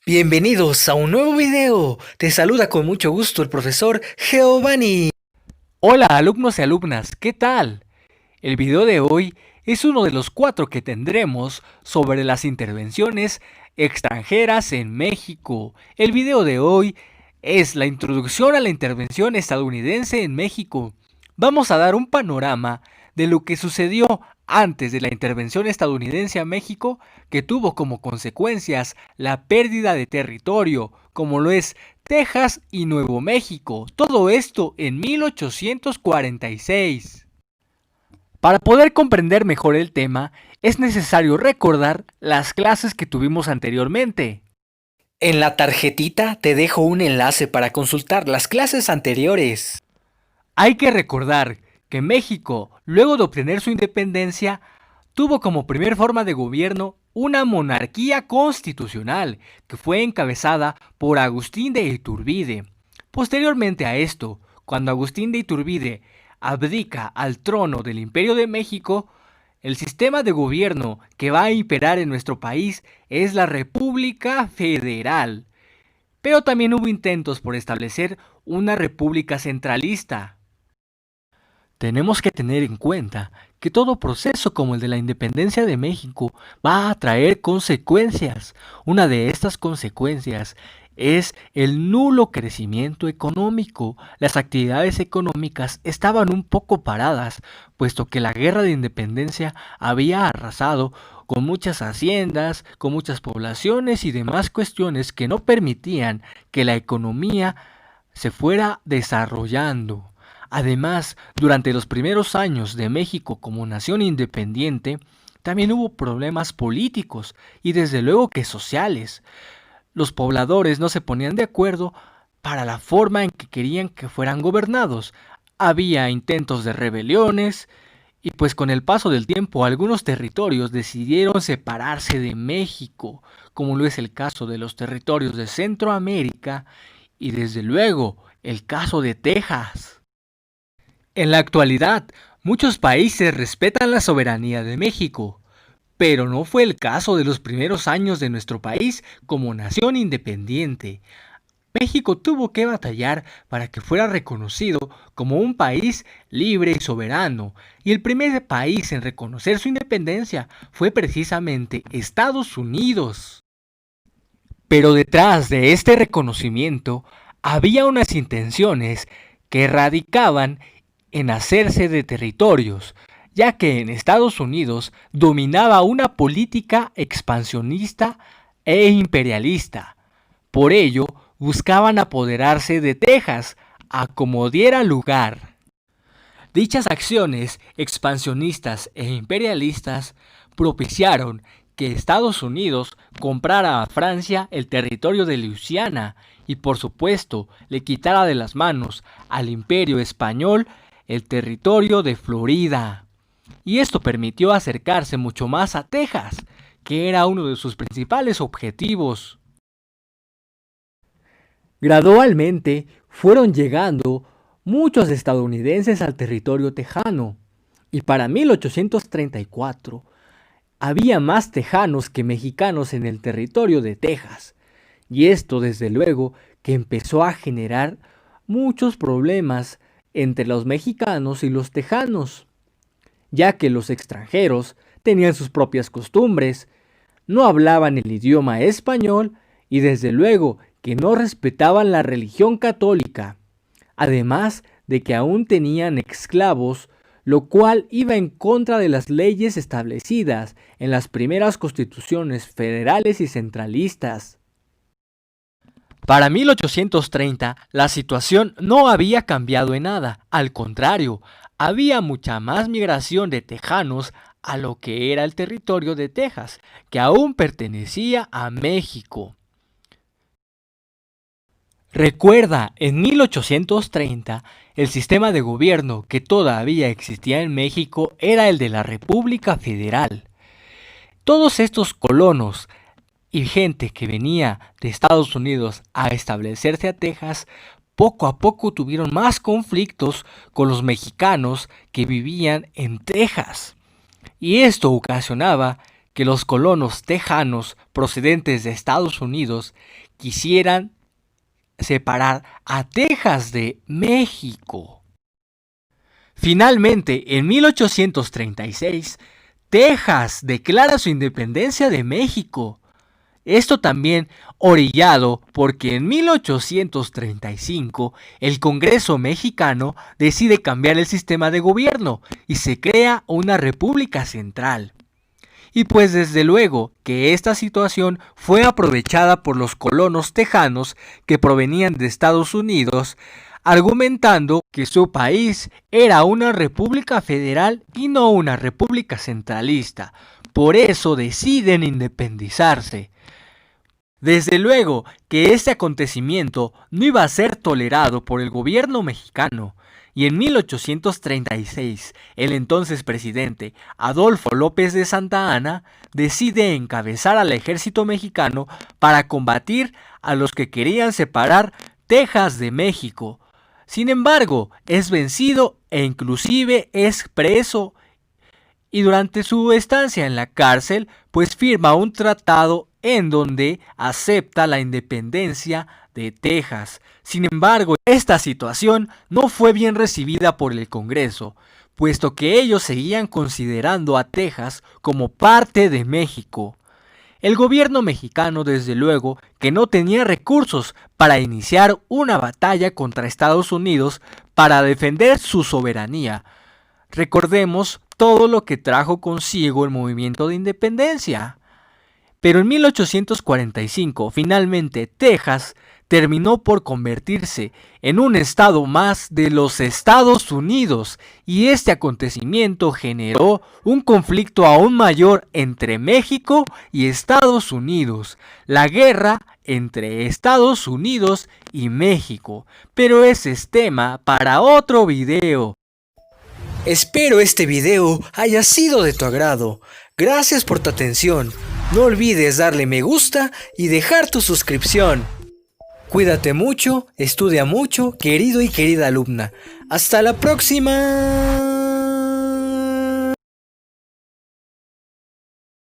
Bienvenidos a un nuevo video. Te saluda con mucho gusto el profesor Giovanni. Hola alumnos y alumnas, ¿qué tal? El video de hoy es uno de los 4 que tendremos sobre las intervenciones extranjeras en México. El video de hoy es la introducción a la intervención estadounidense en México. Vamos a dar un panorama de lo que sucedió antes de la intervención estadounidense a México, que tuvo como consecuencias la pérdida de territorio, como lo es Texas y Nuevo México. Todo esto en 1846. Para poder comprender mejor el tema, es necesario recordar las clases que tuvimos anteriormente. En la tarjetita te dejo un enlace para consultar las clases anteriores. Hay que recordar que México, luego de obtener su independencia, tuvo como primer forma de gobierno una monarquía constitucional que fue encabezada por Agustín de Iturbide. Posteriormente a esto, cuando Agustín de Iturbide abdica al trono del Imperio de México, el sistema de gobierno que va a imperar en nuestro país es la República Federal. Pero también hubo intentos por establecer una república centralista. Tenemos que tener en cuenta que todo proceso como el de la independencia de México va a traer consecuencias. Una de estas consecuencias es el nulo crecimiento económico. Las actividades económicas estaban un poco paradas, puesto que la guerra de independencia había arrasado con muchas haciendas, con muchas poblaciones y demás cuestiones que no permitían que la economía se fuera desarrollando. Además, durante los primeros años de México como nación independiente, también hubo problemas políticos y desde luego que sociales. Los pobladores no se ponían de acuerdo para la forma en que querían que fueran gobernados. Había intentos de rebeliones y pues con el paso del tiempo algunos territorios decidieron separarse de México, como lo es el caso de los territorios de Centroamérica y desde luego el caso de Texas. En la actualidad, muchos países respetan la soberanía de México, pero no fue el caso de los primeros años de nuestro país como nación independiente. México tuvo que batallar para que fuera reconocido como un país libre y soberano, y el primer país en reconocer su independencia fue precisamente Estados Unidos. Pero detrás de este reconocimiento había unas intenciones que radicaban en hacerse de territorios, ya que en Estados Unidos dominaba una política expansionista e imperialista. Por ello, buscaban apoderarse de Texas a como diera lugar. Dichas acciones expansionistas e imperialistas propiciaron que Estados Unidos comprara a Francia el territorio de Luisiana y por supuesto le quitara de las manos al Imperio español el territorio de Florida. Y esto permitió acercarse mucho más a Texas, que era uno de sus principales objetivos. Gradualmente fueron llegando muchos estadounidenses al territorio tejano, y para 1834 había más tejanos que mexicanos en el territorio de Texas, y esto desde luego que empezó a generar muchos problemas entre los mexicanos y los tejanos, ya que los extranjeros tenían sus propias costumbres, no hablaban el idioma español y desde luego que no respetaban la religión católica, además de que aún tenían esclavos, lo cual iba en contra de las leyes establecidas en las primeras constituciones federales y centralistas. Para 1830, la situación no había cambiado en nada, al contrario, había mucha más migración de tejanos a lo que era el territorio de Texas, que aún pertenecía a México. Recuerda, en 1830, el sistema de gobierno que todavía existía en México era el de la República Federal. Todos estos colonos y gente que venía de Estados Unidos a establecerse a Texas, poco a poco tuvieron más conflictos con los mexicanos que vivían en Texas. Y esto ocasionaba que los colonos tejanos procedentes de Estados Unidos quisieran separar a Texas de México. Finalmente, en 1836, Texas declara su independencia de México. Esto también orillado porque en 1835 el Congreso mexicano decide cambiar el sistema de gobierno y se crea una república central. Y pues desde luego que esta situación fue aprovechada por los colonos tejanos que provenían de Estados Unidos, argumentando que su país era una república federal y no una república centralista. Por eso deciden independizarse. Desde luego que este acontecimiento no iba a ser tolerado por el gobierno mexicano, y en 1836 el entonces presidente Adolfo López de Santa Anna decide encabezar al ejército mexicano para combatir a los que querían separar Texas de México. Sin embargo, es vencido e inclusive es preso, y durante su estancia en la cárcel, pues firma un tratado en donde acepta la independencia de Texas. Sin embargo, esta situación no fue bien recibida por el Congreso, puesto que ellos seguían considerando a Texas como parte de México. El gobierno mexicano, desde luego, que no tenía recursos para iniciar una batalla contra Estados Unidos para defender su soberanía. Recordemos todo lo que trajo consigo el movimiento de independencia. Pero en 1845, finalmente, Texas terminó por convertirse en un estado más de los Estados Unidos, y este acontecimiento generó un conflicto aún mayor entre México y Estados Unidos, la guerra entre Estados Unidos y México. Pero ese es tema para otro video. Espero este video haya sido de tu agrado. Gracias por tu atención. No olvides darle me gusta y dejar tu suscripción. Cuídate mucho, estudia mucho, querido y querida alumna. ¡Hasta la próxima!